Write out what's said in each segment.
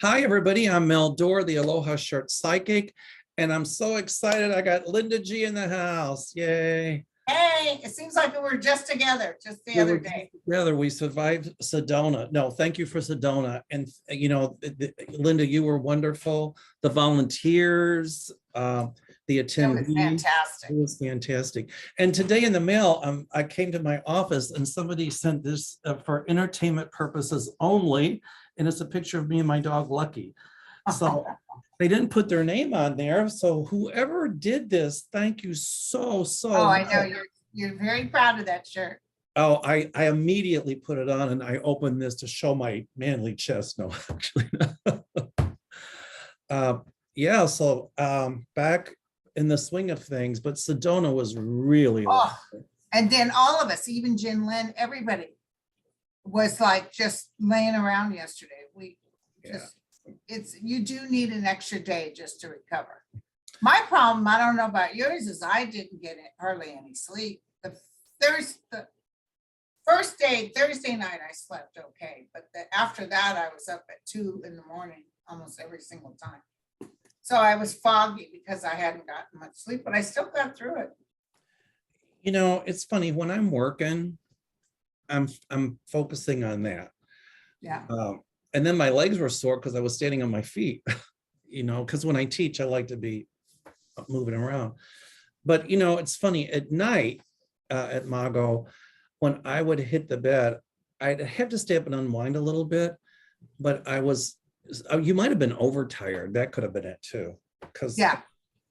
Hi, everybody. I'm Mel Dorr, the Aloha Shirt Psychic, and I'm so excited. I got Linda G in the house. Yay. Hey, it seems like we were just together just the other day. Together, we survived Sedona. No, thank you for Sedona. And, Linda, you were wonderful. The volunteers, the attendees. It was fantastic. It was fantastic. And today in the mail, I came to my office and somebody sent this for entertainment purposes only. And it's a picture of me and my dog, Lucky. So they didn't put their name on there. So whoever did this, thank you so much. I know you're very proud of that shirt. Oh, I immediately put it on and I opened this to show my manly chest. No, actually. Yeah, so back in the swing of things, but Sedona was really and then all of us, even Jin Lin, everybody was like just laying around yesterday. You do need an extra day just to recover. My problem, I don't know about yours, is I didn't get hardly any sleep. The first day, Thursday night, I slept okay, but after that, I was up at 2 in the morning almost every single time. So I was foggy because I hadn't gotten much sleep, but I still got through it. You know, it's funny when I'm working, I'm focusing on that. Yeah. And then my legs were sore because I was standing on my feet, because when I teach, I like to be moving around. But, it's funny at night at Mago, when I would hit the bed, I'd have to stay up and unwind a little bit. But you might have been overtired. That could have been it too. Because,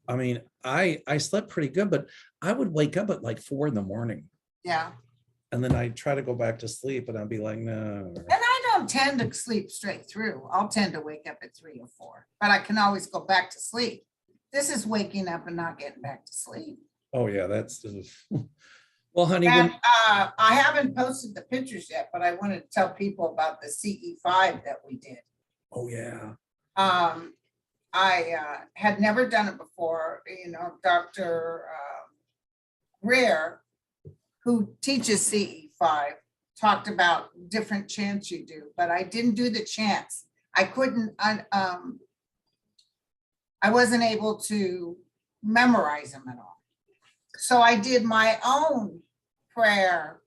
I mean, I slept pretty good, but I would wake up at like 4 in the morning. Yeah. And then I try to go back to sleep and I'd be like, no. And I don't tend to sleep straight through. I'll tend to wake up at 3 or 4, but I can always go back to sleep. This is waking up and not getting back to sleep. Oh yeah, that's well, honey. And, I haven't posted the pictures yet, but I wanted to tell people about the CE5 that we did. Oh yeah. I had never done it before. Dr. Rare, who teaches CE5, talked about different chants you do, but I didn't do the chants. I couldn't, I wasn't able to memorize them at all. So I did my own prayer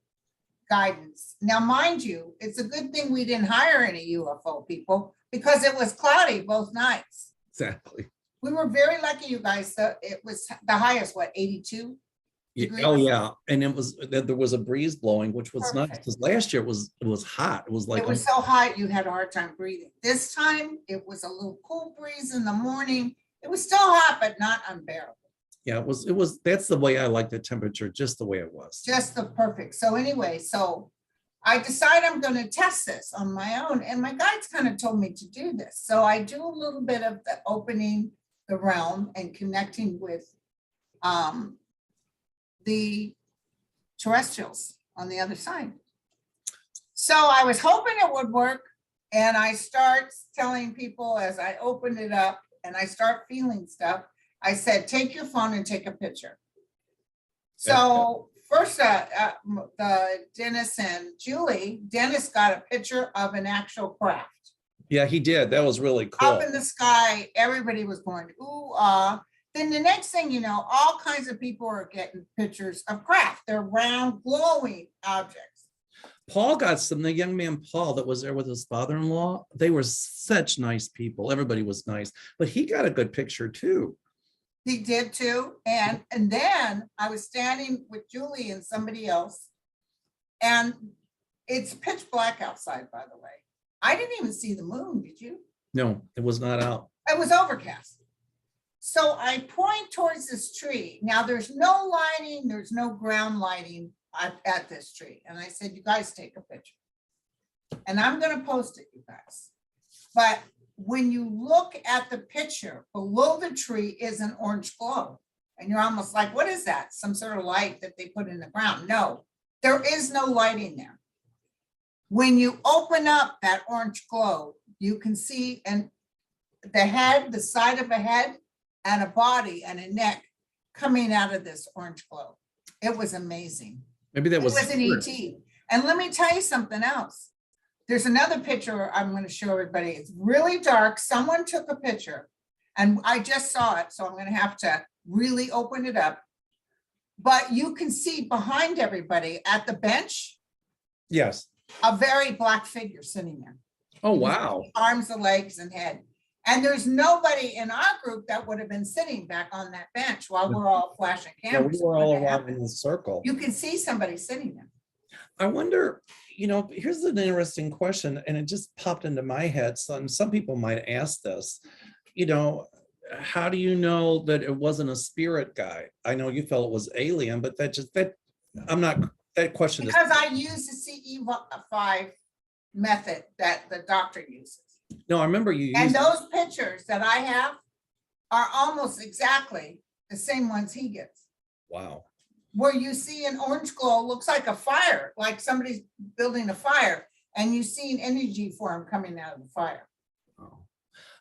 guidance. Now, mind you, it's a good thing we didn't hire any UFO people because it was cloudy both nights. Exactly. We were very lucky, you guys. It was the highest, 82? Yeah, oh yeah, and there was a breeze blowing, which was nice because last year it was hot. It was like it was so hot you had a hard time breathing. This time it was a little cool breeze in the morning. It was still hot, but not unbearable. Yeah, it was. That's the way I like the temperature, just the way it was. Just the perfect. So anyway, I decided I'm going to test this on my own, and my guides kind of told me to do this. So I do a little bit of the opening the realm and connecting with the terrestrials on the other side. So I was hoping it would work, and I start telling people as I opened it up and I start feeling stuff, I said, take your phone and take a picture. So first, the Dennis and Julie, Dennis got a picture of an actual craft. Yeah, he did. That was really cool. Up in the sky, everybody was going, ooh, Then the next thing you know, all kinds of people are getting pictures of craft. They're round, glowing objects. Paul got some, the young man Paul that was there with his father-in-law. They were such nice people. Everybody was nice, but he got a good picture too. He did too. And then I was standing with Julie and somebody else, and it's pitch black outside, by the way. I didn't even see the moon, did you? No, it was not out. It was overcast. So I point towards this tree. Now there's no lighting, there's no ground lighting at this tree. And I said, you guys take a picture. And I'm going to post it, you guys. But when you look at the picture, below the tree is an orange glow. And you're almost like, what is that? Some sort of light that they put in the ground? No, there is no lighting there. When you open up that orange glow, you can see the head, the side of a head, and a body and a neck coming out of this orange glow. It was amazing. Maybe that was an ET. And let me tell you something else. There's another picture I'm going to show everybody. It's really dark. Someone took a picture and I just saw it. So I'm going to have to really open it up. But you can see behind everybody at the bench, Yes. a very black figure sitting there. Oh, wow. Arms and legs and head. And there's nobody in our group that would have been sitting back on that bench while we're all flashing Yeah, cameras. we were all around in the circle. You can see somebody sitting there. I wonder, here's an interesting question, and it just popped into my head. Some people might ask this, how do you know that it wasn't a spirit guy? I know you felt it was alien, but that question is. Because I use the CE5 method that the doctor uses. No, I remember you And used. those pictures that I have are almost exactly the same ones he gets. Wow. Where you see an orange glow, looks like a fire, like somebody's building a fire, and you see an energy form coming out of the fire. Oh.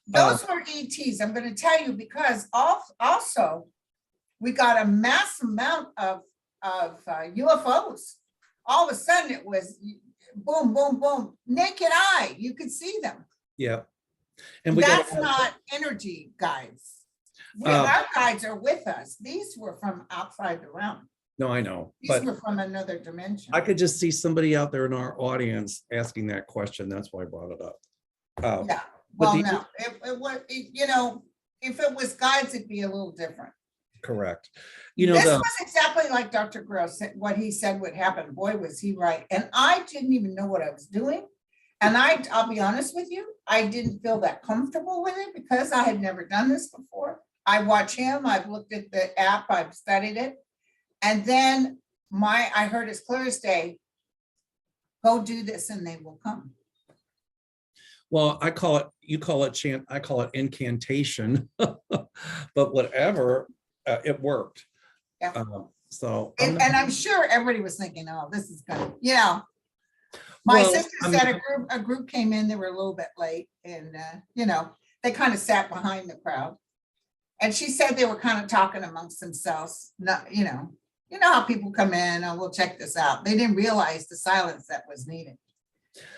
Those were ETs. I'm going to tell you because also we got a mass amount of UFOs. All of a sudden it was boom, boom, boom, naked eye. You could see them. Yeah. And that's not energy guides. Our guides are with us. These were from outside the realm. No, I know. These were from another dimension. I could just see somebody out there in our audience asking that question. That's why I brought it up. Yeah. Well, no, it was, if it was guides, it'd be a little different. Correct. This was exactly like Dr. Gross said, what he said would happen. Boy, was he right. And I didn't even know what I was doing. And I'll be honest with you, I didn't feel that comfortable with it because I had never done this before. I watch him, I've looked at the app, I've studied it. And then I heard as clear as day, go do this and they will come. Well, you call it chant, I call it incantation, but whatever, it worked. Yeah. And I'm sure everybody was thinking, oh, this is good. My sister said a group came in, they were a little bit late and, they kind of sat behind the crowd. And she said they were kind of talking amongst themselves, not, you know how people come in, oh, we'll check this out. They didn't realize the silence that was needed.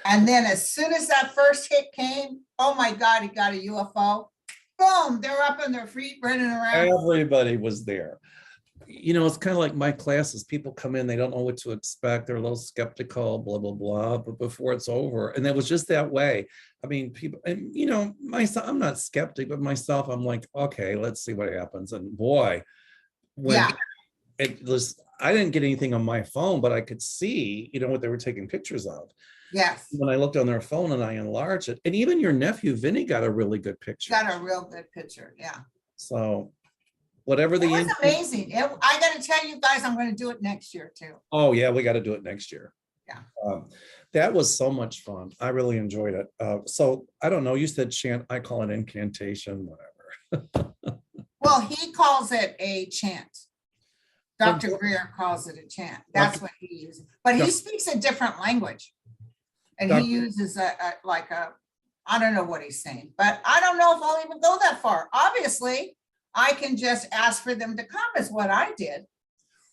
And then as soon as that first hit came, oh my God, he got a UFO. Boom, they're up on their feet running around. Everybody was there. It's kind of like my classes. People come in, they don't know what to expect. They're a little skeptical, blah, blah, blah. But before it's over, and it was just that way. I mean, people, and myself, I'm not skeptic, but myself, I'm like, okay, let's see what happens. And boy, when it was, I didn't get anything on my phone, but I could see, what they were taking pictures of. Yes. When I looked on their phone and I enlarged it, and even your nephew Vinny got a really good picture. Got a real good picture, yeah. So, whatever the it was amazing. I got to tell you guys, I'm going to do it next year too. Oh yeah, we got to do it next year. Yeah. That was so much fun. I really enjoyed it. So I don't know. You said chant. I call it incantation. Whatever. Well, he calls it a chant. Dr. Greer calls it a chant. That's what he uses. But he speaks a different language. And he uses I don't know what he's saying, but I don't know if I'll even go that far. Obviously, I can just ask for them to come is what I did.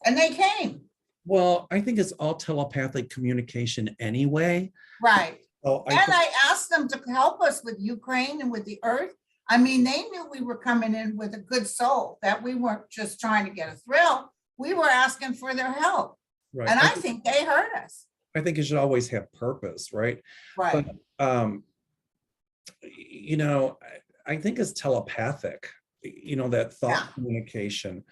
And they came. Well, I think it's all telepathic communication anyway. Right. So I asked them to help us with Ukraine and with the earth. I mean, they knew we were coming in with a good soul, that we weren't just trying to get a thrill. We were asking for their help. Right. And I think they heard us. I think it should always have purpose, right? Right. But, I think it's telepathic, that thought communication.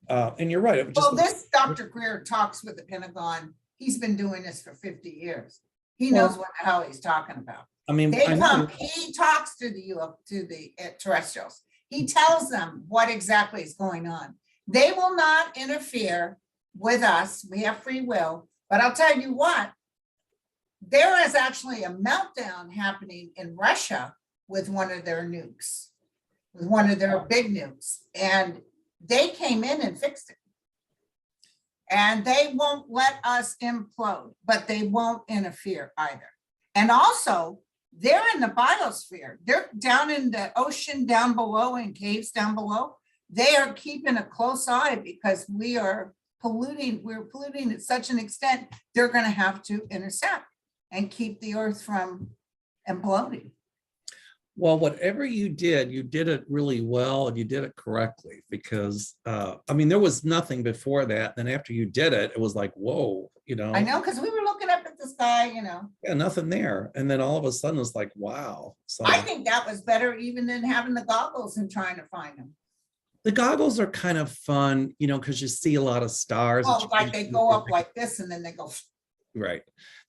And you're right. This Dr. Greer talks with the Pentagon. He's been doing this for 50 years. He knows what the hell he's talking about. I mean, he talks to the terrestrials. He tells them what exactly is going on. They will not interfere with us. We have free will. But I'll tell you what, there is actually a meltdown happening in Russia with one of their nukes, with one of their big nukes. And they came in and fixed it. And they won't let us implode, but they won't interfere either. And also, they're in the biosphere. They're down in the ocean down below, in caves down below. They are keeping a close eye because we're polluting at such an extent, they're going to have to intercept. and keep the earth from imploding. Well, whatever you did it really well and you did it correctly because, I mean, there was nothing before that. Then after you did it, it was like, whoa, I know, because we were looking up at the sky, yeah, nothing there. And then all of a sudden it's like, wow. So I think that was better even than having the goggles and trying to find them. the goggles are kind of fun, because you see a lot of stars. Oh, like they go up like this and then they go. Right.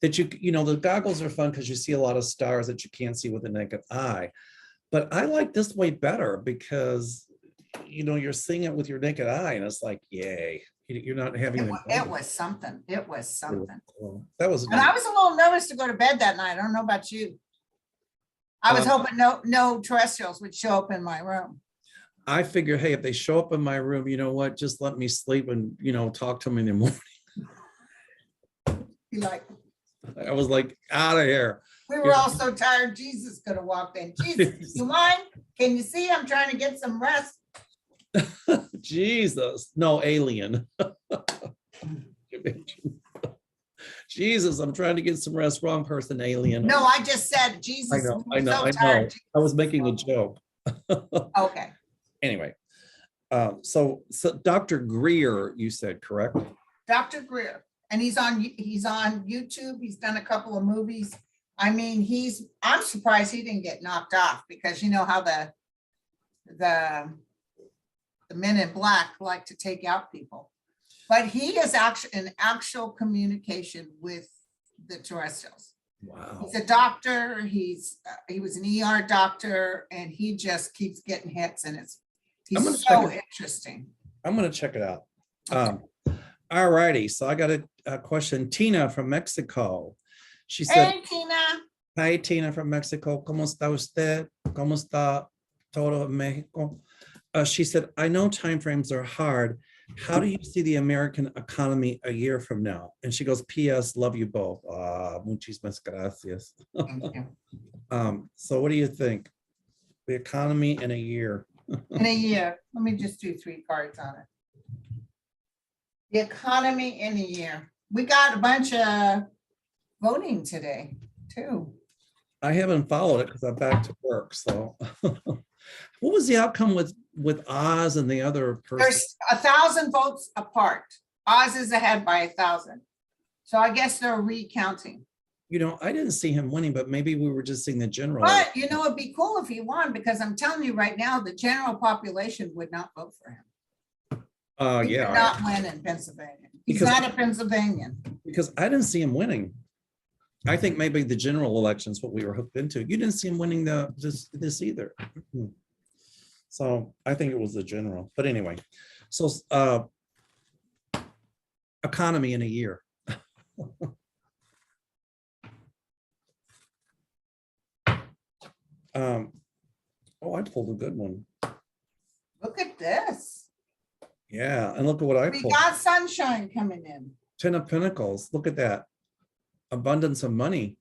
That the goggles are fun because you see a lot of stars that you can't see with the naked eye. But I like this way better because, you're seeing it with your naked eye and it's like, yay, you're not having It was something. It was something. Cool. That was, and I was a little nervous to go to bed that night. I don't know about you. I was hoping no terrestrials would show up in my room. I figure, hey, if they show up in my room, you know what, just let me sleep and, talk to them in the morning. I was like, out of here. We were all so tired. Jesus could have walked in. Jesus, you mind? Can you see? I'm trying to get some rest. Jesus, no, alien. Jesus, I'm trying to get some rest. Wrong person, alien. No, I just said Jesus. I know. I was making a joke. Okay. Anyway, so Dr. Greer, you said, correct? Dr. Greer, and he's on YouTube. He's done a couple of movies. I mean, I'm surprised he didn't get knocked off because you know how the men in black like to take out people, but he is actually in actual communication with the terrestrials. Wow. He's a doctor. He was an ER doctor, and he just keeps getting hits, and he's so interesting. I'm going to check it out. Okay. All righty. So I got a question. Tina from Mexico. She said, "Hey, Tina." Hi, Tina from Mexico. ¿Cómo está usted? ¿Cómo está todo en Mexico? She said, I know timeframes are hard. How do you see the American economy a year from now? And she goes, P.S. Love you both. Muchísimas gracias. Thank you. So what do you think? The economy in a year. In a year. Let me just do 3 cards on it. The economy in a year. We got a bunch of voting today, too. I haven't followed it because I'm back to work. So what was the outcome with Oz and the other person? There's 1,000 votes apart. Oz is ahead by 1,000. So I guess they're recounting. I didn't see him winning, but maybe we were just seeing the general. But, it'd be cool if he won because I'm telling you right now, the general population would not vote for him. He Yeah. would not win in Pennsylvania. He's not a Pennsylvanian. Because I didn't see him winning. I think maybe the general election's what we were hooked into. You didn't see him winning this either. So I think it was the general. But anyway, so economy in a year. I pulled a good one. Look at this. Yeah, and look at what I We pulled. got sunshine coming in. 10 of Pentacles. Look at that. Abundance of money.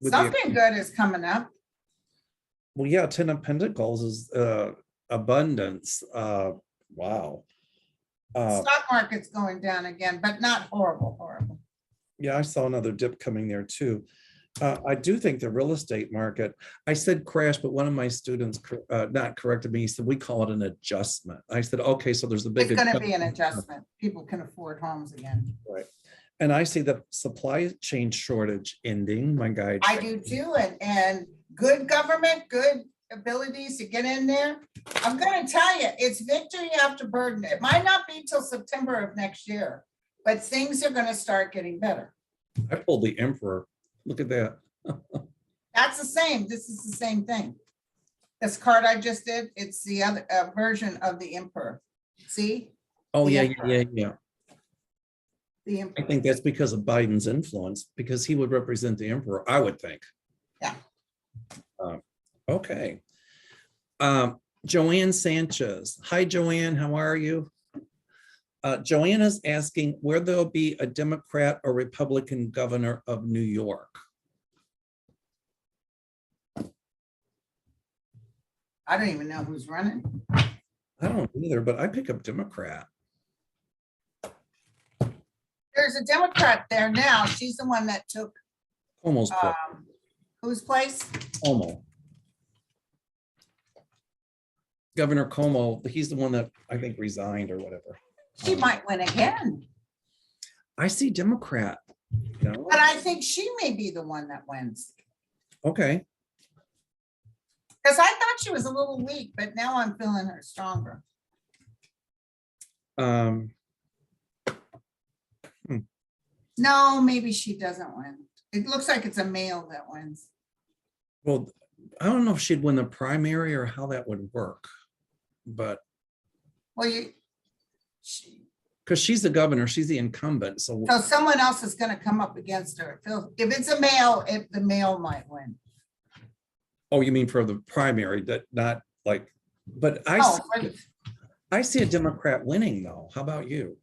Something good is coming up. Well, yeah, 10 of Pentacles is abundance. Wow. Stock market's going down again, but not horrible. Yeah, I saw another dip coming there too. I do think the real estate market, I said crash, but one of my students not corrected me. He said, we call it an adjustment. I said, okay, so there's a big. It's going to be an adjustment. People can afford homes again. Right. And I see the supply chain shortage ending, my guide. I do too. And good government, good abilities to get in there. I'm going to tell you, it's victory after burden. It might not be till September of next year, but things are going to start getting better. I pulled the Emperor. Look at that. That's the same. This is the same thing. This card I just did, it's the other version of the Emperor. See? Oh, The yeah. Emperor. The I Emperor. think that's because of Biden's influence, because he would represent the Emperor, I would think. Yeah. Okay. Joanne Sanchez. Hi, Joanne. How are you? Joanne is asking where there'll be a Democrat or Republican governor of New York. I don't even know who's running. I don't either, but I pick up Democrat. There's a Democrat there now. She's the one that took Cuomo's place. Whose place? Cuomo. Governor Cuomo, he's the one that I think resigned or whatever. She might win again, I see Democrat, you know, but I think she may be the one that wins. okay. Because I thought she was a little weak, but now I'm feeling her stronger. No, maybe she doesn't win. It looks like it's a male that wins. Well, I don't know if she'd win the primary or how that would work, but Well, because she's the governor, she's the incumbent, so so someone else is gonna come up against her. If it's a male, if the male might win. oh, you mean for the primary, that not like, but Oh, I see a Democrat winning though. How about you?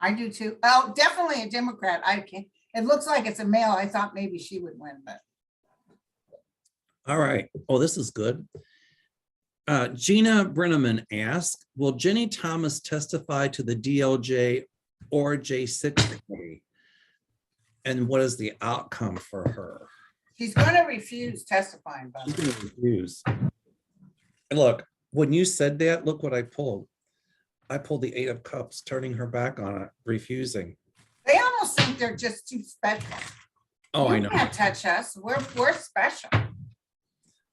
I do too. Oh, definitely a Democrat. I can't, it looks like it's a male. I thought maybe she would win, but. All right. Oh, this is good. Gina Brenneman asked, will Jenny Thomas testify to the DLJ or J6 committee? And what is the outcome for her? She's gonna refuse testifying, by She's the way. gonna refuse. And look, when you said that, look what I pulled. I pulled the 8 of Cups, turning her back on it, refusing. They almost think they're just too special. Oh, I You know. can't touch us. We're special.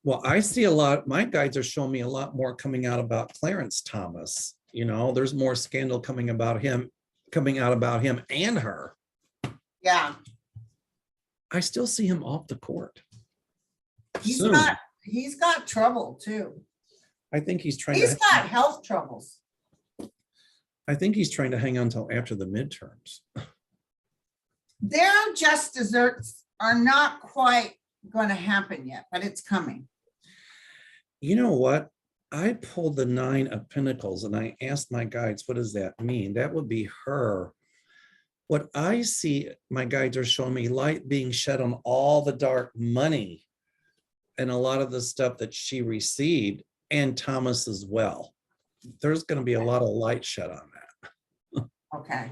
Well, I see a lot, my guides are showing me a lot more coming out about Clarence Thomas. You know, there's more scandal coming out about him and her. Yeah, I still see him off the court. he's Soon. got trouble too. I think he's trying He's to, got health troubles. I think he's trying to hang on until after the midterms. Their just desserts are not quite going to happen yet, but it's coming. You know what? I pulled the 9 of Pentacles and I asked my guides, what does that mean? That would be her. What I see, my guides are showing me light being shed on all the dark money and a lot of the stuff that she received, and Thomas as well. There's going to be a lot of light shed on that. Okay.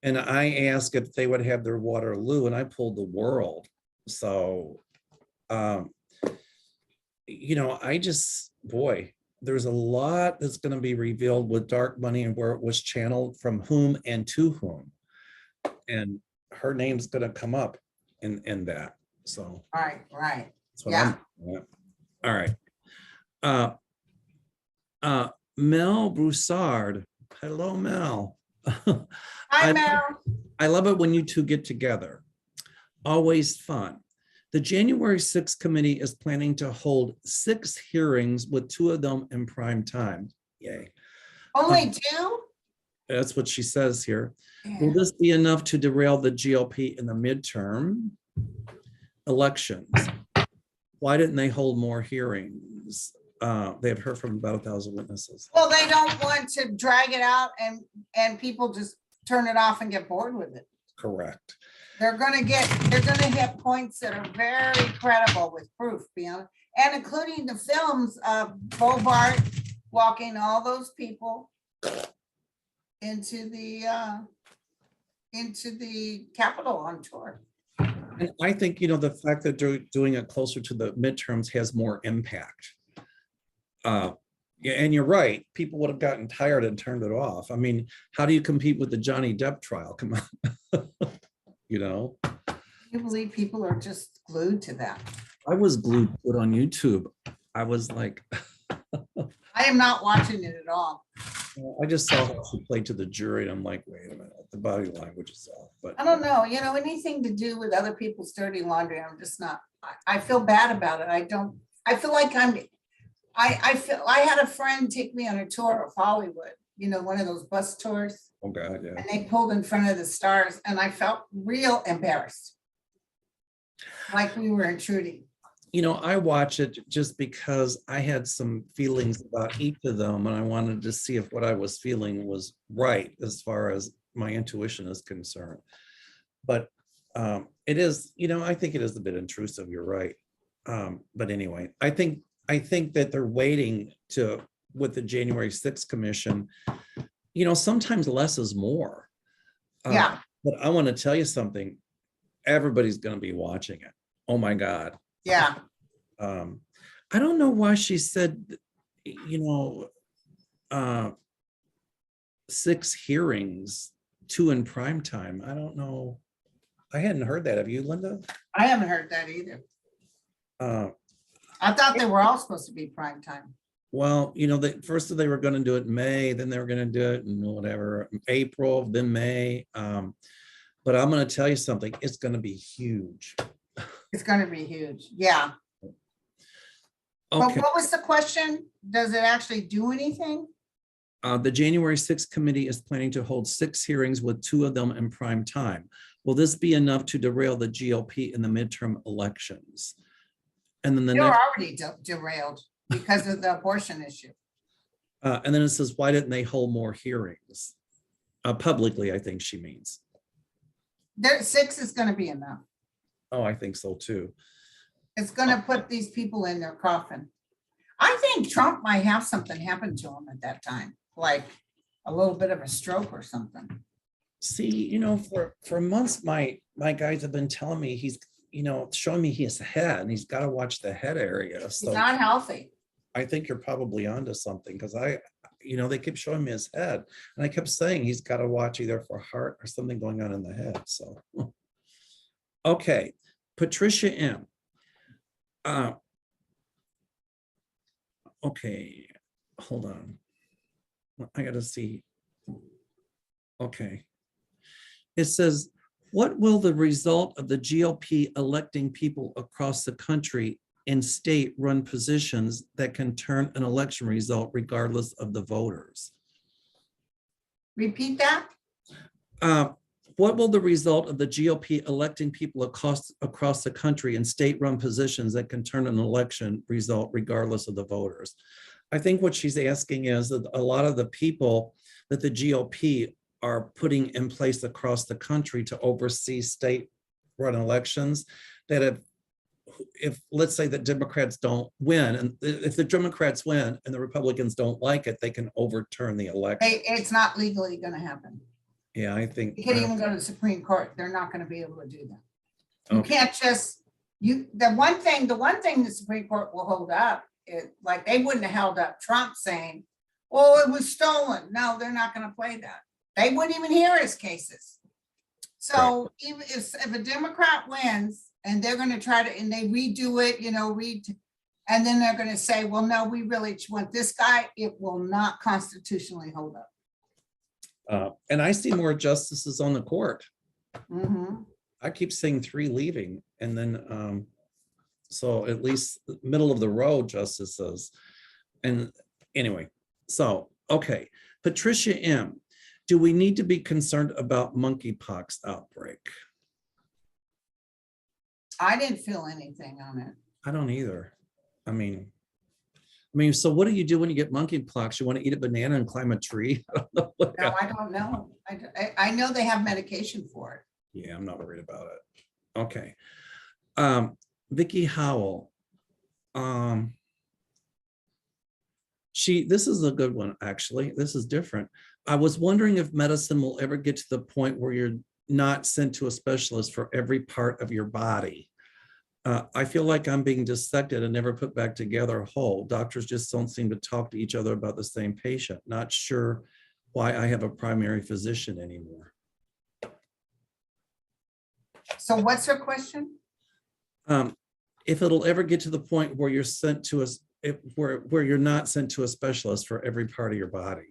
And I asked if they would have their Waterloo, and I pulled the World. So, you know, I just, boy, there's a lot that's going to be revealed with dark money and where it was channeled from whom and to whom. And her name's going to come up in that. So, Right. that's what Yeah. All right. Mel Broussard. Hello, Mel. Hi, Mel. I love it when you two get together. Always fun. The January 6th committee is planning to hold 6 hearings with 2 of them in prime time. Yay. Only 2? That's what she says here. Yeah. Will this be enough to derail the GOP in the midterm elections? Why didn't they hold more hearings? They had heard from about 1,000 witnesses. Well, they don't want to drag it out and people just turn it off and get bored with it. Correct. They're gonna hit points that are very credible with proof beyond, and including the films of Bobart walking all those people into the Capitol on tour. And I think, you know, the fact that they're doing it closer to the midterms has more impact. Yeah, and you're right. People would have gotten tired and turned it off. I mean, how do you compete with the Johnny Depp trial? Come on. You know? You believe people are just glued to that. I was glued to it on YouTube. I was like, I am not watching it at all. I just saw how she played to the jury and I'm like, wait a minute, the body language is off. But I don't know, you know, anything to do with other people's dirty laundry, I'm just not, I feel bad about it. I feel like I had a friend take me on a tour of Hollywood, you know, one of those bus tours. oh God, yeah. And they pulled in front of the stars and I felt real embarrassed. Like we were intruding. You know, I watch it just because I had some feelings about each of them and I wanted to see if what I was feeling was right as far as my intuition is concerned. But it is, you know, I think it is a bit intrusive, you're right. But anyway, I think that they're waiting with the January 6th commission, you know, sometimes less is more. Yeah. But I want to tell you something. everybody's going to be watching it. Oh my God. Yeah. I don't know why she said, you know, 6 hearings, 2 in prime time. I don't know. I hadn't heard that. Have you, Linda? I haven't heard that either. I thought they were all supposed to be prime time. Well, you know, first they were going to do it in May, then they were going to do it in whatever, April, then May. But I'm going to tell you something. It's going to be huge. It's going to be huge. Yeah. Okay. But what was the question? Does it actually do anything? The January 6th committee is planning to hold 6 hearings with 2 of them in prime time. Will this be enough to derail the GOP in the midterm elections? And then You're already derailed because of the abortion issue. And then it says, why didn't they hold more hearings? Publicly, I think she means. 6 is going to be enough. Oh, I think so too. It's going to put these people in their coffin. I think Trump might have something happen to him at that time, like a little bit of a stroke or something. See, you know, for months, my guys have been telling me he's, you know, showing me his head, and he's got to watch the head area. So He's not healthy. I think you're probably onto something, because you know, they keep showing me his head, and I kept saying he's got to watch either for heart or something going on in the head. So, okay, Patricia M. Okay, hold on. I got to see. Okay. It says, what will the result of the GOP electing people across the country in state-run positions that can turn an election result regardless of the voters? Repeat that. What will the result of the GOP electing people across the country in state-run positions that can turn an election result regardless of the voters? I think what she's asking is that a lot of the people that the GOP are putting in place across the country to oversee state-run elections, that if let's say that Democrats don't win, and if the Democrats win and the Republicans don't like it, they can overturn the election. It's not legally going to happen. Yeah, I think You can't even go to the Supreme Court. They're not going to be able to do that. You can't just, the one thing the Supreme Court will hold up is, like, they wouldn't have held up Trump saying, well, it was stolen. No, they're not going to play that. They wouldn't even hear his cases. So even if a Democrat wins and they're going to try to, and they redo it, you know, and then they're going to say, well, no, we really want this guy, it will not constitutionally hold up. And I see more justices on the court. Mm-hmm. I keep seeing 3 leaving, and then so at least middle of the road justices. And anyway, so okay, Patricia M. Do we need to be concerned about monkeypox outbreak? I didn't feel anything on it. I don't either. I mean, so what do you do when you get monkeypox? You want to eat a banana and climb a tree? I don't know. No, I don't know. I know they have medication for it. Yeah, I'm not worried about it. Okay. Vicki Howell. This is a good one, actually. This is different. I was wondering if medicine will ever get to the point where you're not sent to a specialist for every part of your body. I feel like I'm being dissected and never put back together whole. Doctors just don't seem to talk to each other about the same patient. Not sure why I have a primary physician anymore. So what's her question? If it'll ever get to the point where you're sent to where you're not sent to a specialist for every part of your body.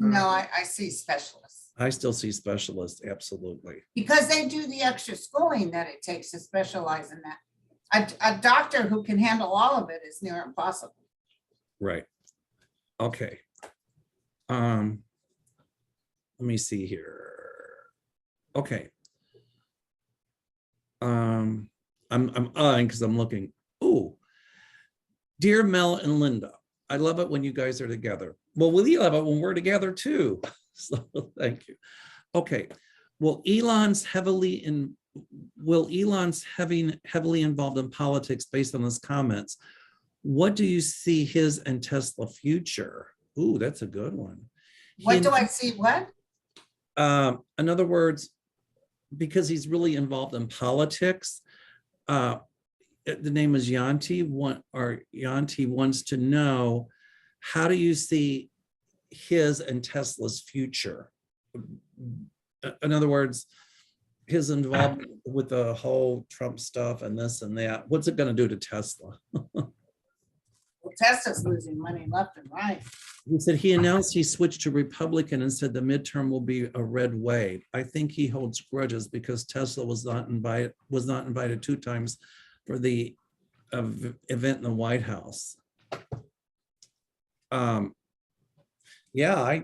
No, I see specialists. I still see specialists, absolutely. Because they do the extra schooling that it takes to specialize in that. A doctor who can handle all of it is near impossible. Right. Okay. Let me see here. Okay. I'm eyeing because I'm looking. Oh, dear Mel and Linda, I love it when you guys are together. Well, we love it when we're together too. So thank you. Okay. Will Elon's heavily involved in politics based on his comments? What do you see his and Tesla future? Ooh, that's a good one. What do I see? What? In other words, because he's really involved in politics. The name is Yanti. Yanti wants to know, how do you see his and Tesla's future? In other words, his involvement with the whole Trump stuff and this and that. What's it going to do to Tesla? Well, Tesla's losing money left and right. He said he announced he switched to Republican and said the midterm will be a red wave. I think he holds grudges because Tesla was not invited 2 times for the event in the White House. Yeah,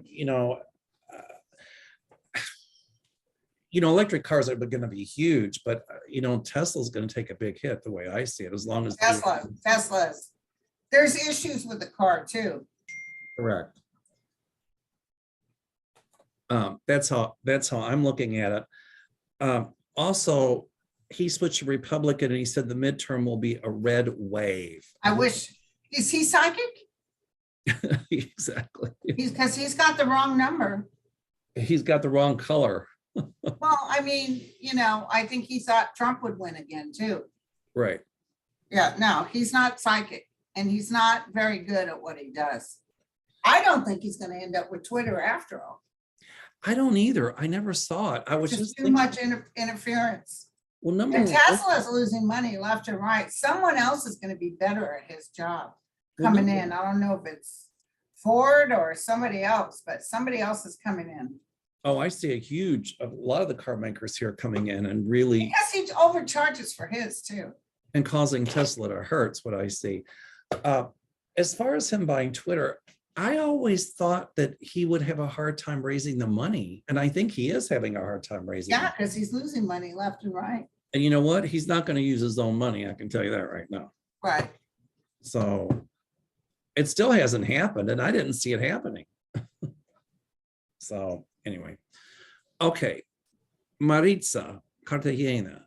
electric cars are going to be huge, but Tesla's going to take a big hit the way I see it, as long as Tesla's. There's issues with the car too. Correct. That's how I'm looking at it. Also, he switched to Republican and he said the midterm will be a red wave. I wish. Is he psychic? Exactly. Because he's got the wrong number. He's got the wrong color. Well, I mean, I think he thought Trump would win again too. Right. Yeah, no, he's not psychic and he's not very good at what he does. I don't think he's going to end up with Twitter after all. I don't either. I never saw it. I was just too much interference. Well, and Tesla's losing money left and right. Someone else is going to be better at his job coming in. I don't know if it's Ford or somebody else, but somebody else is coming in. Oh, I see a lot of the car makers here coming in and really. Yes, he overcharges for his too. And causing Tesla to hurt, what I see. As far as him buying Twitter, I always thought that he would have a hard time raising the money. And I think he is having a hard time raising it. Yeah, because he's losing money left and right. And you know what? He's not going to use his own money. I can tell you that right now. Right. So it still hasn't happened. And I didn't see it happening. So anyway. Okay. Maritza Cartagena.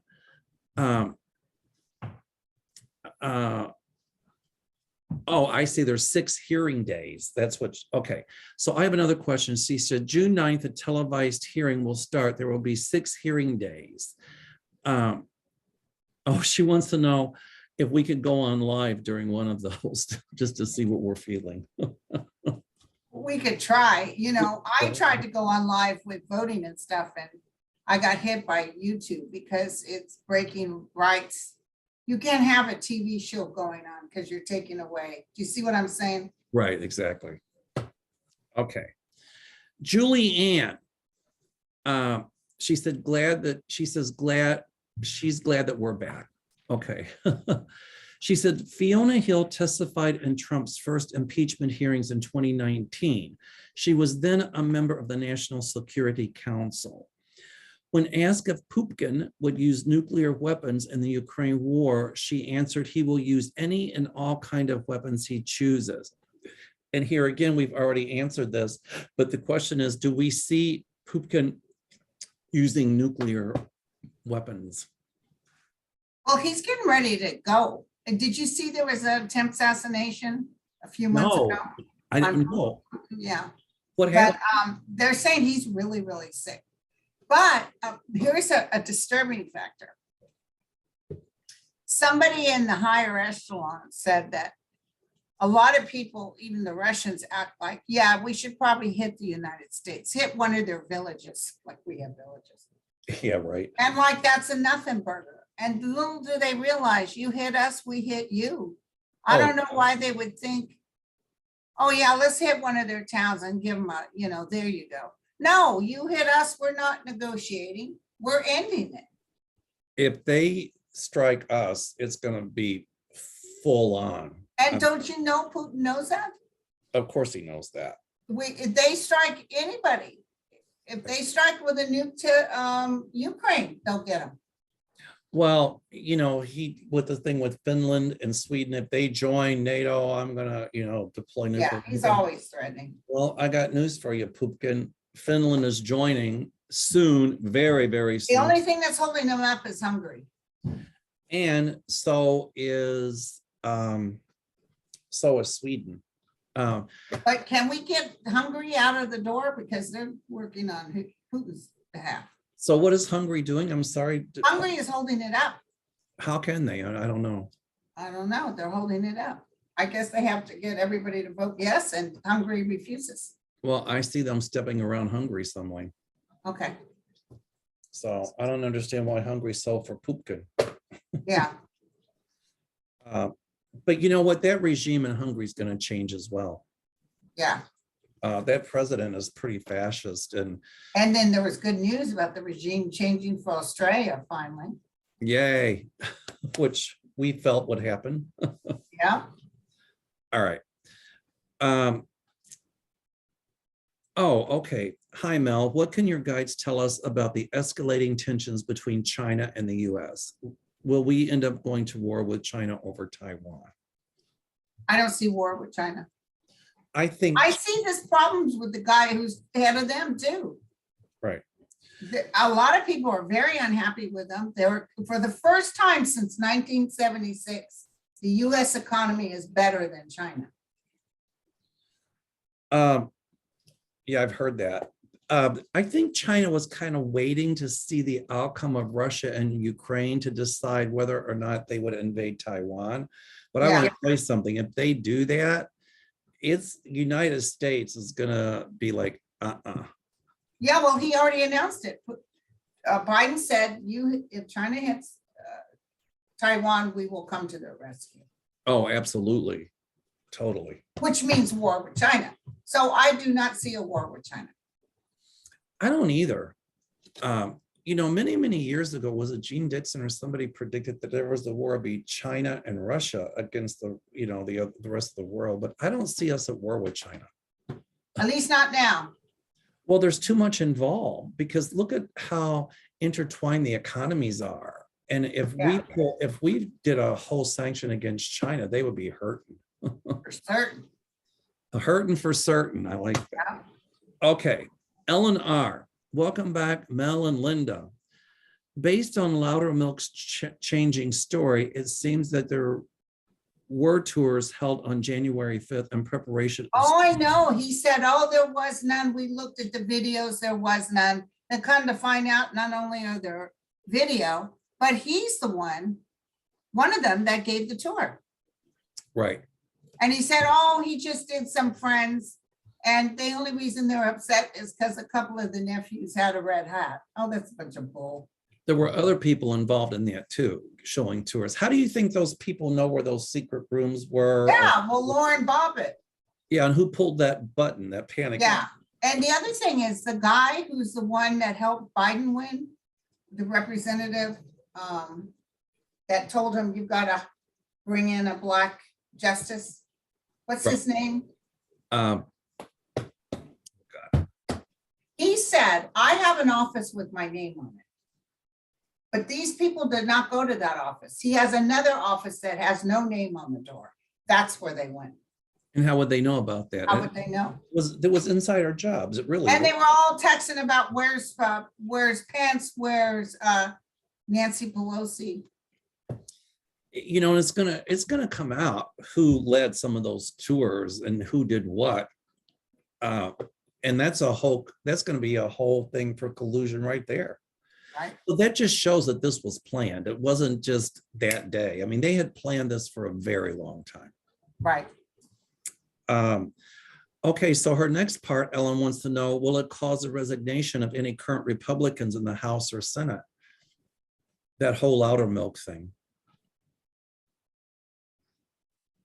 Oh, I see. There's 6 hearing days. That's what, okay. So I have another question. She said, June 9th, a televised hearing will start. There will be 6 hearing days. She wants to know if we could go on live during one of those just to see what we're feeling. We could try, I tried to go on live with voting and stuff and I got hit by YouTube because it's breaking rights. You can't have a TV show going on because you're taking away. Do you see what I'm saying? Right, exactly. Okay. Julie Ann, she said she's glad that we're back. Okay. She said Fiona Hill testified in Trump's first impeachment hearings in 2019. She was then a member of the National Security Council. When asked if Putin would use nuclear weapons in the Ukraine war, she answered he will use any and all kind of weapons he chooses. And here again, we've already answered this, but the question is, do we see Putin using nuclear weapons? Well, he's getting ready to go. And did you see there was an attempt assassination a few months ago? I didn't know. Yeah. What happened? But they're saying he's really, really sick. But here's a disturbing factor. Somebody in the higher echelon said that a lot of people, even the Russians, act like, yeah, we should probably hit the United States, hit one of their villages, like we have villages. Yeah, right. And like that's a nothing burger. And little do they realize, you hit us, we hit you. I don't know why they would think, oh yeah, let's hit one of their towns and give them a, there you go. No, you hit us, we're not negotiating, we're ending it. If they strike us, it's going to be full on. And don't you know Putin knows that? Of course he knows that. If they strike anybody, if they strike with a nuke to Ukraine, they'll get them. Well, he with the thing with Finland and Sweden, if they join NATO, I'm gonna, deploy nuclear. Yeah, he's always threatening. Well, I got news for you, Putin. Finland is joining soon, very, very soon. The only thing that's holding them up is Hungary. And so is Sweden. But can we get Hungary out of the door? Because they're working on Putin's behalf. So what is Hungary doing? I'm sorry. Hungary is holding it up. How can they? I don't know. I don't know. They're holding it up. I guess they have to get everybody to vote yes, and Hungary refuses. Well, I see them stepping around Hungary some way. Okay, So I don't understand why Hungary sold for Putin. yeah, But you know what? That regime in Hungary is going to change as well. yeah. That president is pretty fascist, and And then there was good news about the regime changing for Australia finally. yay, which we felt would happen. Yeah. All right. Oh, okay. Hi, Mel. What can your guides tell us about the escalating tensions between China and the US? Will we end up going to war with China over Taiwan? I don't see war with China. I think, I see there's problems with the guy who's head of them too. right. A lot of people are very unhappy with them. They were, for the first time since 1976, the US economy is better than China. Yeah, I've heard that. I think China was kind of waiting to see the outcome of Russia and Ukraine to decide whether or not they would invade Taiwan. But I want to say something. If they do that, it's United States is gonna be like, Yeah, well, he already announced it. Biden said, if China hits Taiwan, we will come to their rescue. Oh, absolutely. Totally. Which means war with China. So I do not see a war with China. I don't either. You know, many years ago, was it Gene Dixon or somebody predicted that there was the war between China and Russia against the, you know, the rest of the world, but I don't see us at war with China. At least not now. Well, there's too much involved because look at how intertwined the economies are. And if we did a whole sanction against China, they would be hurting. For certain. Hurting for certain. I like that. Yeah. Okay. Ellen R. Welcome back, Mel and Linda. Based on Loudermilk's changing story, it seems that there were tours held on January 5th in preparation. Oh, I know. He said, oh, there was none. We looked at the videos. There was none. And come to find out, not only are there video, but he's the one of them that gave the tour. Right. And he said, oh, he just did some friends. And the only reason they're upset is because a couple of the nephews had a red hat. Oh, that's a bunch of bull. There were other people involved in that too, showing tours. How do you think those people know where those secret rooms were? Yeah, well, Lauren Bobbitt. Yeah, and who pulled that button, that panic? Yeah, and the other thing is the guy who's the one that helped Biden win, the representative that told him you've got to bring in a black justice. What's his name? He said, I have an office with my name on it. But these people did not go to that office. He has another office that has no name on the door. That's where they went. And how would they know about that? How would they know? There was insider jobs. It really. And they were all texting about where's Pence, where's Nancy Pelosi. You know, it's gonna come out who led some of those tours and who did what. And that's going to be a whole thing for collusion right there. Right. So that just shows that this was planned. It wasn't just that day. I mean, they had planned this for a very long time. Right. Okay, so her next part, Ellen wants to know, will it cause the resignation of any current Republicans in the House or Senate? That whole Loudermilk thing.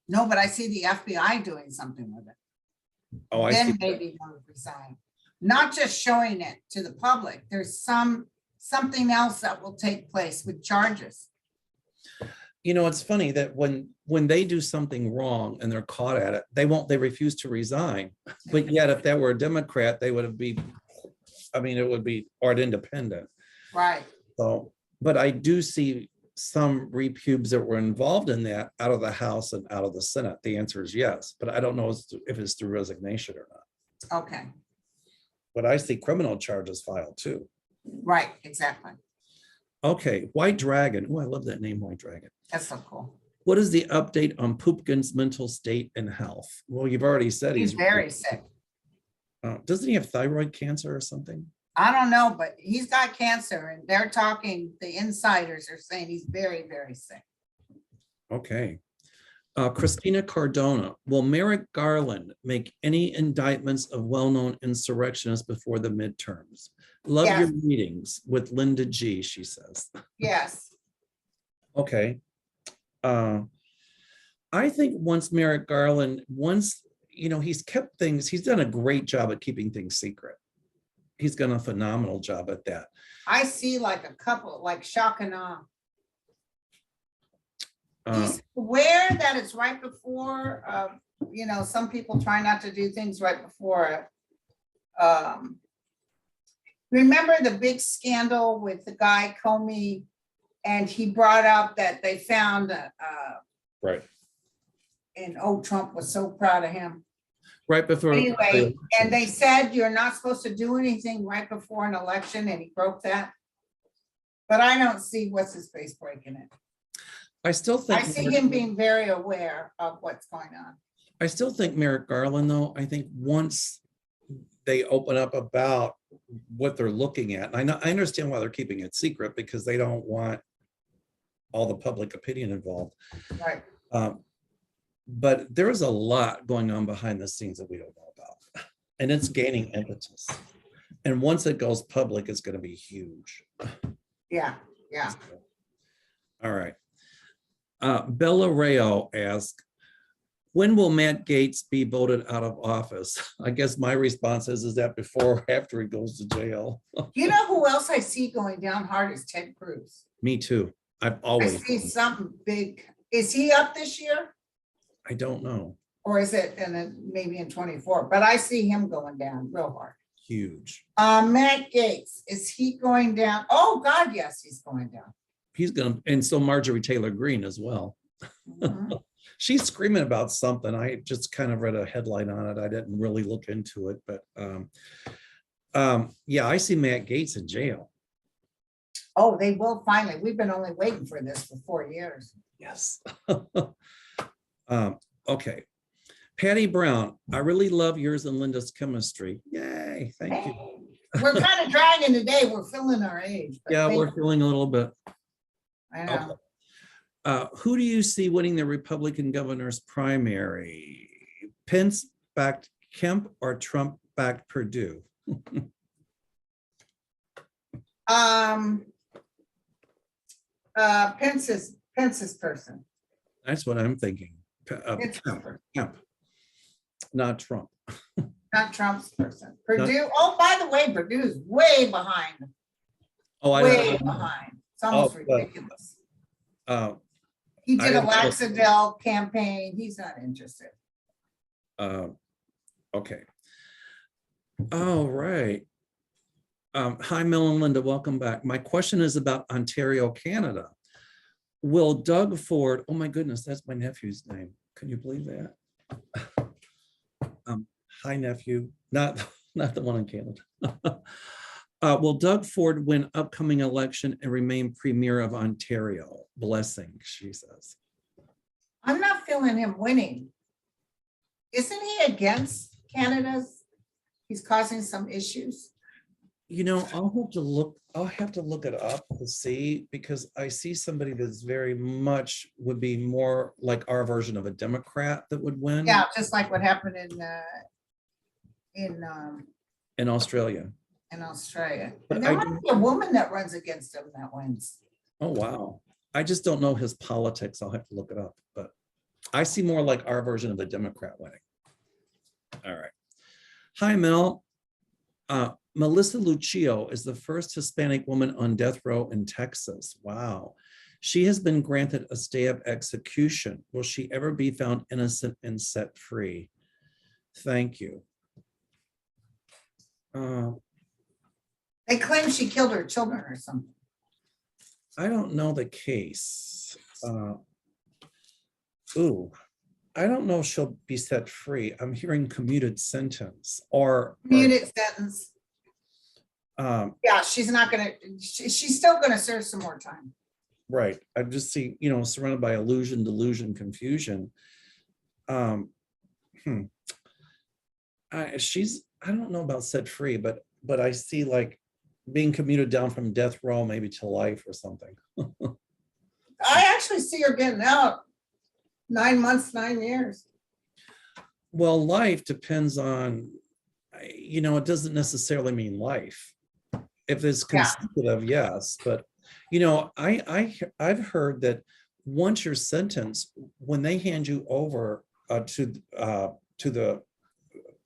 No, but I see the FBI doing something with it. Oh, I then see. maybe they'll resign. Not just showing it to the public. There's something else that will take place with charges. You know, it's funny that when they do something wrong and they're caught at it, they refuse to resign. But yet, if that were a Democrat, they would be, I mean, it would be, or an independent. Right. So, but I do see some repubes that were involved in that out of the House and out of the Senate. The answer is yes, but I don't know if it's through resignation or not. Okay. But I see criminal charges filed too. Right, exactly. Okay, White Dragon. Oh, I love that name, White Dragon. That's so cool. What is the update on Poopkin's mental state and health? Well, you've already said He's very sick. Doesn't he have thyroid cancer or something? I don't know, but he's got cancer and they're talking, the insiders are saying he's very, very sick. Okay. Christina Cardona, will Merrick Garland make any indictments of well-known insurrectionists before the midterms? Love Yes. your meetings with Linda G, she says. Yes. Okay. I think once Merrick Garland, he's kept things, he's done a great job at keeping things secret. He's done a phenomenal job at that. I see like a couple, like shock and awe. He's aware that it's right before, some people try not to do things right before. Remember the big scandal with the guy Comey, and he brought up that they found, right. And Trump was so proud of him. Right before. Anyway, and they said you're not supposed to do anything right before an election, and he broke that. But I don't see what's his face breaking it. I still think. I see him being very aware of what's going on. I still think Merrick Garland, though, I think once they open up about what they're looking at, and I understand why they're keeping it secret, because they don't want all the public opinion involved. Right. But there's a lot going on behind the scenes that we don't know about, and it's gaining impetus. And once it goes public, it's going to be huge. Yeah, yeah. All right. Bella Rayo asked, when will Matt Gaetz be voted out of office? I guess my response is that before or after he goes to jail. You know who else I see going down hard is Ted Cruz. Me too. I've I always. see something big. Is he up this year? I don't know. Or is it maybe in 24? But I see him going down real hard. Huge. Matt Gaetz, is he going down? Oh God, yes, he's going down. He's gonna, and so Marjorie Taylor Greene as well. Mhm. She's screaming about something. I just kind of read a headline on it. I didn't really look into it, but yeah, I see Matt Gaetz in jail. Oh, they will finally. We've been only waiting for this for 4 years. Yes. Okay. Patty Brown, I really love yours and Linda's chemistry. Yay, thank you. We're kind of dragging today. We're filling our age. But Yeah, we're feeling a little bit. I know. Okay. Who do you see winning the Republican governor's primary? Pence backed Kemp or Trump backed Perdue? Pence's person. That's what I'm thinking. Kemp, not Trump. Not Trump's person. Purdue. Oh, by the way, Purdue's way behind. Oh, Way behind. It's almost ridiculous. He did a Laxadel campaign. He's not interested. Okay. All right. Hi, Mel and Linda. Welcome back. My question is about Ontario, Canada. Will Doug Ford, oh my goodness, that's my nephew's name. Can you believe that? Hi, nephew. Not the one in Canada. Will Doug Ford win upcoming election and remain premier of Ontario? Blessing, she says. I'm not feeling him winning. Isn't he against Canada's? He's causing some issues. You know, I'll have to look it up to see, because I see somebody that's very much would be more like our version of a Democrat that would win. Yeah, just like what happened In Australia. In Australia. But And there might be a woman that runs against him that wins. Oh, wow. I just don't know his politics. I'll have to look it up, but I see more like our version of the Democrat winning. All right. Hi, Mel. Melissa Lucio is the first Hispanic woman on death row in Texas. Wow. She has been granted a stay of execution. Will she ever be found innocent and set free? Thank you. They claim she killed her children or something. I don't know the case. I don't know if she'll be set free. I'm hearing commuted sentence or commuted sentence. Yeah, she's not gonna. She's still gonna serve some more time. Right. I just see, surrounded by illusion, delusion, confusion. I don't know about set free, but I see like being commuted down from death row maybe to life or something. I actually see her getting out 9 months, 9 years. Well, life depends on, it doesn't necessarily mean life. If it's Yeah. consecutive, yes, but I've heard that once you're sentenced, when they hand you over to the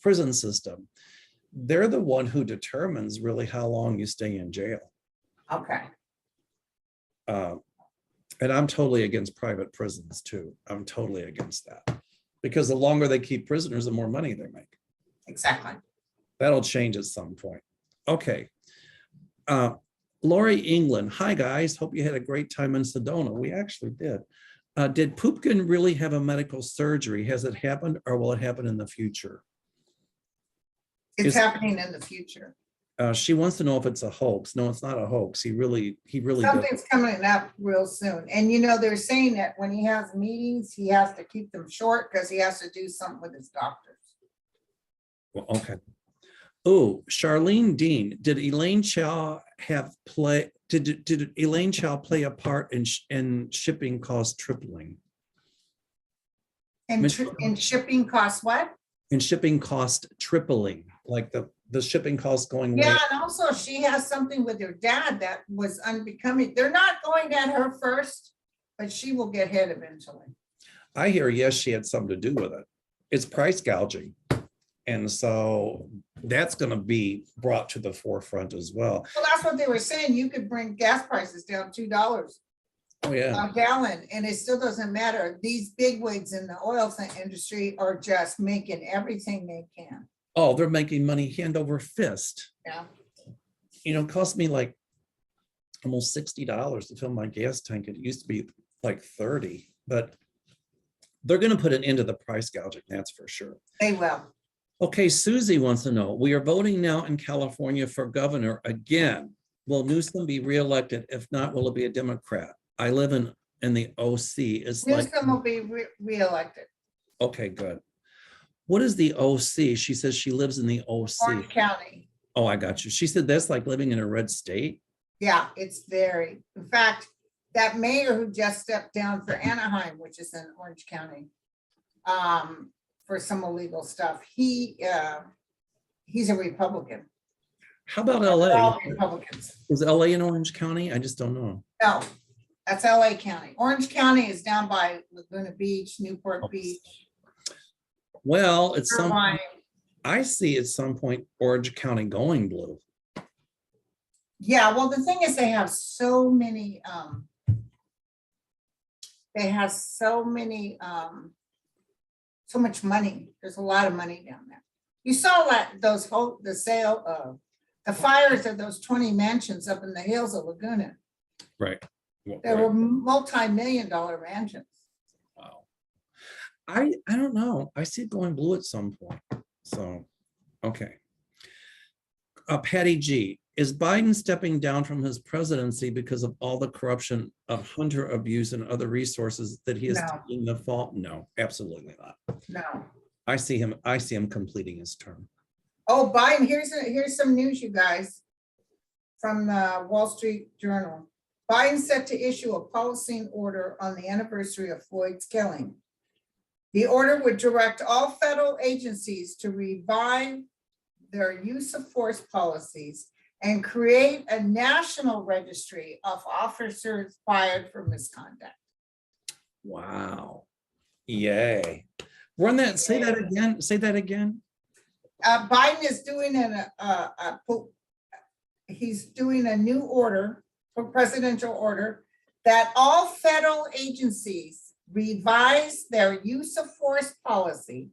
prison system, they're the one who determines really how long you stay in jail. Okay. And I'm totally against private prisons too. I'm totally against that, because the longer they keep prisoners, the more money they make. Exactly. That'll change at some point. Okay. Lori England, hi guys, hope you had a great time in Sedona. We actually did. Did Poopkin really have a medical surgery? Has it happened, or will it happen in the future? It's happening in the future. She wants to know if it's a hoax. No, it's not a hoax. He really does. Something's coming up real soon. And they're saying that when he has meetings, he has to keep them short because he has to do something with his doctors. Well, okay. Oh, Charlene Dean, did Elaine Chow did Elaine Chow play a part in shipping costs tripling? And shipping costs what? In shipping cost tripling, like the shipping costs going way. Yeah, and also she has something with her dad that was unbecoming. They're not going at her first, but she will get hit eventually. I hear, yes, she had something to do with it. It's price gouging. And so that's going to be brought to the forefront as well. Well, that's what they were saying. You could bring gas prices down $2 a gallon, and it still doesn't matter. These bigwigs in the oil industry are just making everything they can. Oh, they're making money hand over fist. Yeah. It cost me like almost $60 to fill my gas tank. It used to be like 30, but they're going to put an end to the price gouging. That's for sure. They will. Okay, Susie wants to know, we are voting now in California for governor again. Will Newsom be reelected? If not, will it be a Democrat? I live in the OC. It's Newsom will be reelected. Okay, good. What is the OC? She says she lives in the OC. Orange County. Oh, I got you. She said that's like living in a red state. Yeah, it's very. In fact, that mayor who just stepped down for Anaheim, which is in Orange County, for some illegal stuff, he's a Republican. How about They're LA? all Republicans. Is LA in Orange County? I just don't know. No, that's LA County. Orange County is down by Laguna Beach, Newport Beach. Well, Irvine. I see at some point Orange County going blue. Yeah, well, the thing is they have so many, so much money. There's a lot of money down there. You saw that the fires of those 20 mansions up in the hills of Laguna. Right. They were multi-million-dollar mansions. Wow. I don't know. I see it going blue at some point. So, okay. Patty G, is Biden stepping down from his presidency because of all the corruption of Hunter abuse and other resources that he is taking the fault? No, absolutely not. No. I see him completing his term. Oh, Biden, here's some news, you guys, from the Wall Street Journal. Biden set to issue a policy order on the anniversary of Floyd's killing. The order would direct all federal agencies to revive their use of force policies and create a national registry of officers fired for misconduct. Wow. Yay. Run that, say that again. Say that again. Biden is doing he's doing a new order, a presidential order, that all federal agencies revise their use of force policy,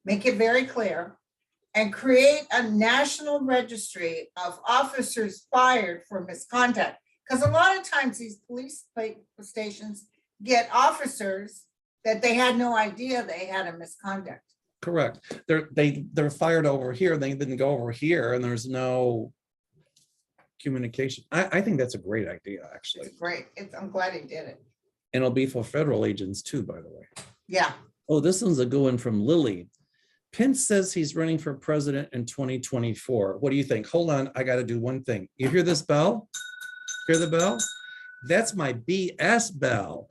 make it very clear, and create a national registry of officers fired for misconduct. Because a lot of times these police stations get officers that they had no idea they had a misconduct. Correct. They're fired over here. They didn't go over here, and there's no communication. I think that's a great idea, actually. It's great. I'm glad he did it. And it'll be for federal agents too, by the way. Yeah. Oh, this one's a good one from Lily. Pence says he's running for president in 2024. What do you think? Hold on, I got to do one thing. You hear this bell? Hear the bell? That's my BS bell.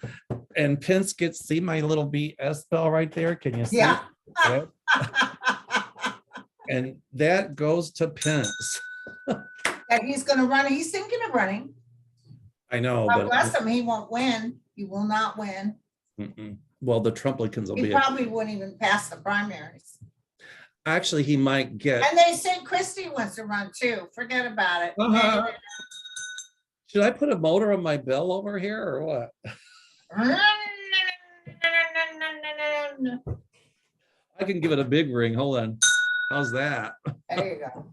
And Pence gets, see my little BS bell right there? Can you see Yeah. it? And that goes to Pence. That he's gonna run, he's thinking of running. I know, God but bless him, he won't win. He will not win. well, the Trumplicans will He be. probably wouldn't even pass the primaries. Actually, he might get. And they say Christie wants to run too. Forget about it. Should I put a motor on my bell over here or what? I can give it a big ring. Hold on. How's that? There you go.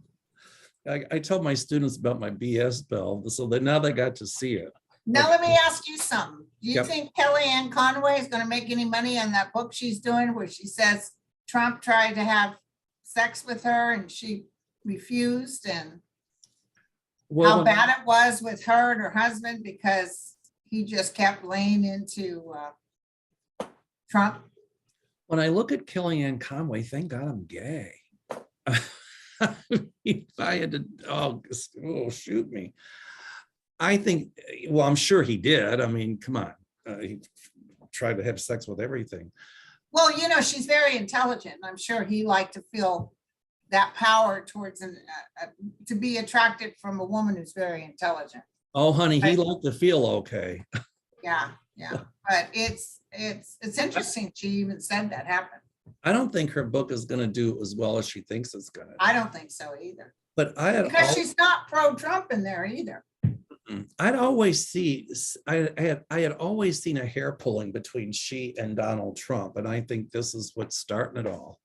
I tell my students about my BS bell, so that now they got to see it. Now, let me ask you something. Do you Yep. think Kellyanne Conway is going to make any money on that book she's doing where she says Trump tried to have sex with her and she refused, and Well, how bad it was with her and her husband because he just kept laying into Trump? when I look at Kellyanne Conway, thank God I'm gay. If I had to, oh, shoot me. I think, well, I'm sure he did. I mean, come on. He tried to have sex with everything. Well, you know, she's very intelligent. I'm sure he liked to feel that power towards to be attracted from a woman who's very intelligent. Oh, honey, he liked to feel okay. Yeah, but it's interesting. She even said that happened. I don't think her book is going to do as well as she thinks it's going to. I don't think so either. But I had because she's not pro-Trump in there either. I'd always see, I had always seen a hair pulling between she and Donald Trump, and I think this is what's starting it all.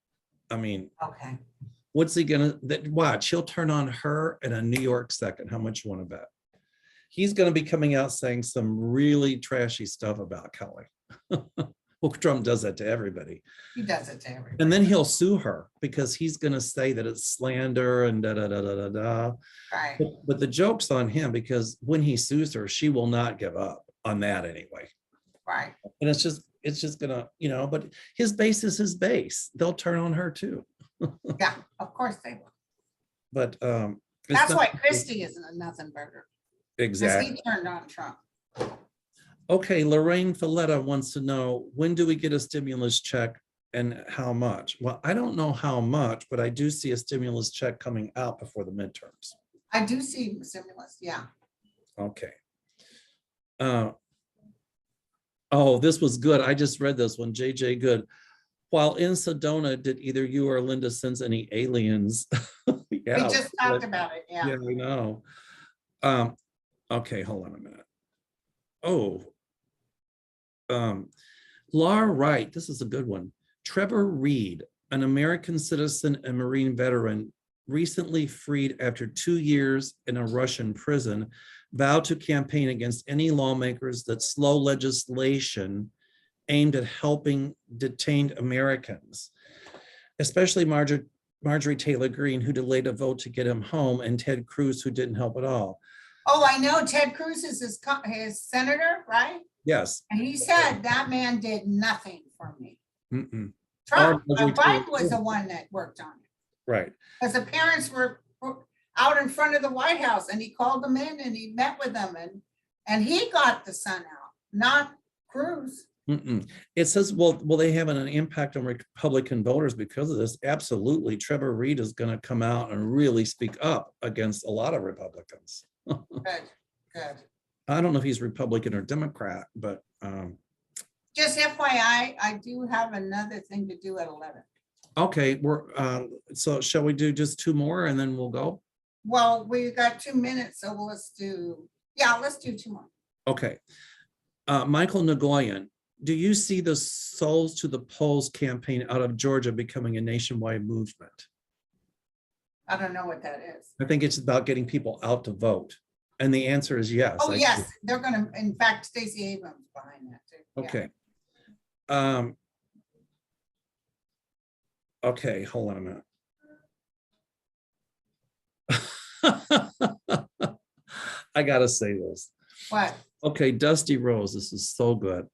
I mean, okay, what's he gonna? Watch, he'll turn on her in a New York second. How much you want to bet? He's going to be coming out saying some really trashy stuff about Kelly. Well, Trump does that to everybody. He does it to everybody. And then he'll sue her because he's going to say that it's slander and da da da da da da. Right. But the joke's on him because when he sues her, she will not give up on that anyway. Right. And it's just gonna, you know, but his base is his base. They'll turn on her too. Yeah, of course they will. But that's why Christie isn't a nothing burger. Exactly. He turned on Trump. Okay, Lorraine Falletta wants to know, when do we get a stimulus check and how much? Well, I don't know how much, but I do see a stimulus check coming out before the midterms. I do see stimulus, yeah. Okay. Oh, this was good. I just read this one, JJ Good. While in Sedona, did either you or Linda sense any aliens? Yeah, We just talked about it, yeah. Yeah, I know. Okay, hold on a minute. Oh, Laura Wright, this is a good one. Trevor Reed, an American citizen and Marine veteran, recently freed after 2 years in a Russian prison, vowed to campaign against any lawmakers that slow legislation aimed at helping detained Americans, especially Marjorie Taylor Greene, who delayed a vote to get him home, and Ted Cruz, who didn't help at all. Oh, I know. Ted Cruz is his senator, right? Yes. And he said that man did nothing for me. Trump, Biden was the one that worked on it. Right. Because the parents were out in front of the White House and he called them in and he met with them and he got the son out, not Cruz. It says, well, they have an impact on Republican voters because of this. Absolutely. Trevor Reed is going to come out and really speak up against a lot of Republicans. Good. I don't know if he's Republican or Democrat, but just FYI, I do have another thing to do at 11. Okay, so shall we do just 2 more and then we'll go? Well, we got 2 minutes, so let's do 2 more. Okay. Michael Nagoyan, do you see the Souls to the Polls campaign out of Georgia becoming a nationwide movement? I don't know what that is. I think it's about getting people out to vote. And the answer is yes. Oh, yes, they're going to, in fact, Stacey Abrams behind that too. Okay. Okay, hold on a minute. I gotta say this. What? Okay, Dusty Rose, this is so good.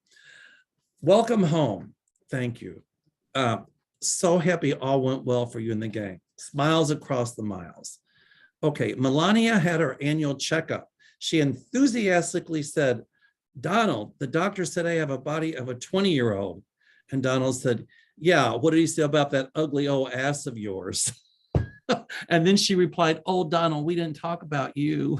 Welcome home. Thank you. So happy all went well for you and the gang. Smiles across the miles. Okay, Melania had her annual checkup. She enthusiastically said, Donald, the doctor said I have a body of a 20-year-old. And Donald said, yeah, what did he say about that ugly old ass of yours? And then she replied, oh, Donald, we didn't talk about you.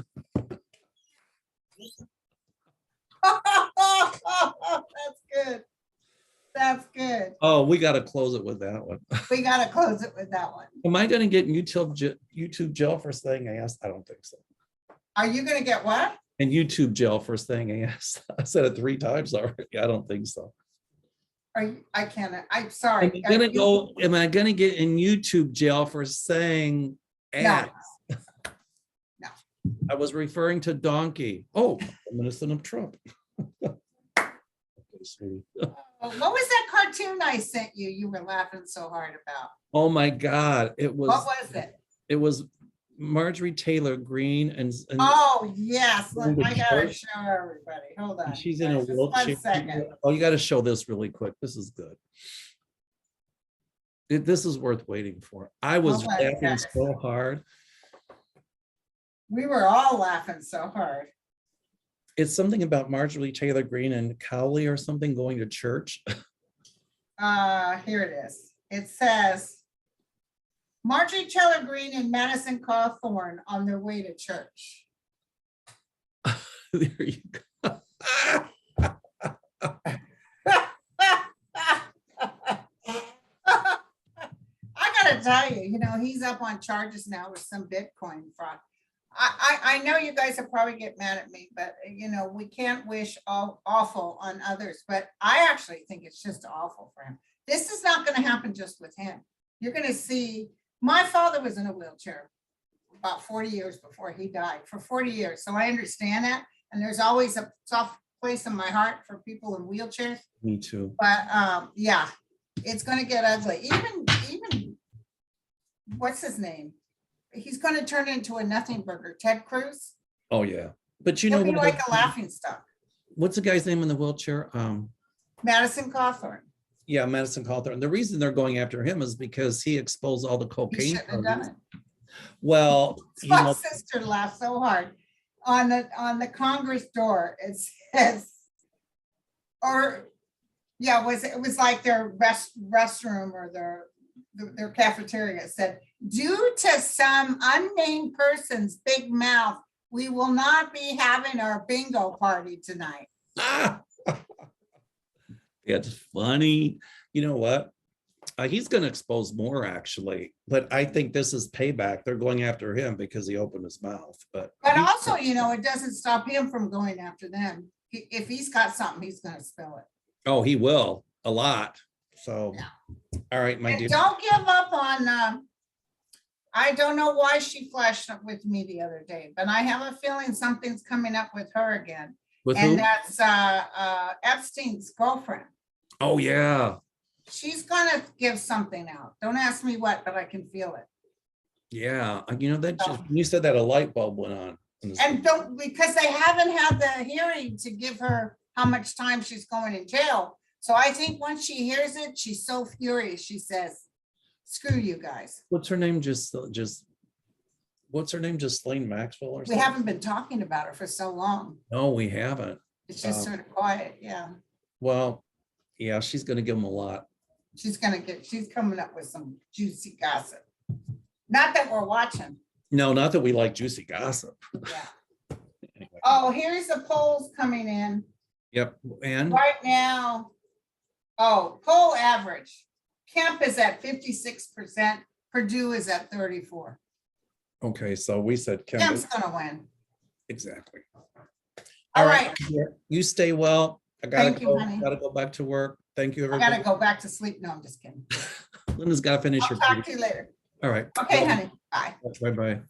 That's good. That's good. Oh, we got to close it with that one. We got to close it with that one. Am I going to get in YouTube jail for saying ass? I don't think so. Are you going to get what? In YouTube jail for saying ass. I said it 3 times already. I don't think so. I can't. I'm sorry. Am I gonna get in YouTube jail for saying ass? No. I was referring to donkey. Oh, I'm innocent of Trump. Okay, sweetie. What was that cartoon I sent you? You were laughing so hard about. Oh my God. What was it? It was Marjorie Taylor Greene and oh yes, in the I gotta church. show everybody. Hold on. She's in a Just wheelchair. 1 second. Oh, you got to show this really quick. This is good. This is worth waiting for. I was Oh my laughing gosh. so hard. We were all laughing so hard. It's something about Marjorie Taylor Greene and Cowley or something going to church. Here it is. It says Marjorie Taylor Greene and Madison Cawthorn on their way to church. There you go. I gotta tell you, he's up on charges now with some Bitcoin fraud. I know you guys will probably get mad at me, but we can't wish all awful on others, but I actually think it's just awful for him. This is not going to happen just with him. You're going to see, my father was in a wheelchair about 40 years before he died, for 40 years. So I understand that. And there's always a soft place in my heart for people in wheelchairs. Me too. But yeah, it's going to get ugly. Even what's his name? He's going to turn into a nothing burger. Ted Cruz. Oh yeah, but He'll be like a laughing stock. What's the guy's name in the wheelchair? Madison Cawthorn. Yeah, Madison Cawthorn. The reason they're going after him is because he exposed all the He cocaine. shouldn't have done it. Well, My sister laughed so hard on the Congress door. It says, or yeah, it was like their restroom or their cafeteria said, due to some unnamed person's big mouth, we will not be having our bingo party tonight. It's funny. You know what? He's going to expose more actually, but I think this is payback. They're going after him because he opened his mouth. But also, it doesn't stop him from going after them. If he's got something, he's going to spill it. Oh, he will a lot. So, yeah. All right, my dear. Don't give up on. I don't know why she flashed up with me the other day, but I have a feeling something's coming up with her again. With and who? That's Epstein's girlfriend. Oh yeah. She's gonna give something out. Don't ask me what, but I can feel it. Yeah, that just when you said that, a light bulb went on. And because they haven't had the hearing to give her how much time she's going in jail. So I think once she hears it, she's so furious. She says, "Screw you guys." What's her name? What's her name? Just Ghislaine Maxwell or something? We haven't been talking about her for so long. No, we haven't. It's just sort of quiet. Yeah. Well, yeah, she's going to give them a lot. She's coming up with some juicy gossip. Not that we're watching. No, not that we like juicy gossip. Yeah. Anyway. Oh, here's the polls coming in. Yep. And Right now, poll average. Kemp is at 56%. Purdue is at 34%. okay, so we said Kemp's gonna win. Exactly. All right. You stay well. I Thank you, honey. gotta go back to work. Thank you, I everybody. gotta go back to sleep. No, I'm just kidding. Linda's got to finish I'll her. talk to you later. All right. Okay, honey. Bye. Bye-bye.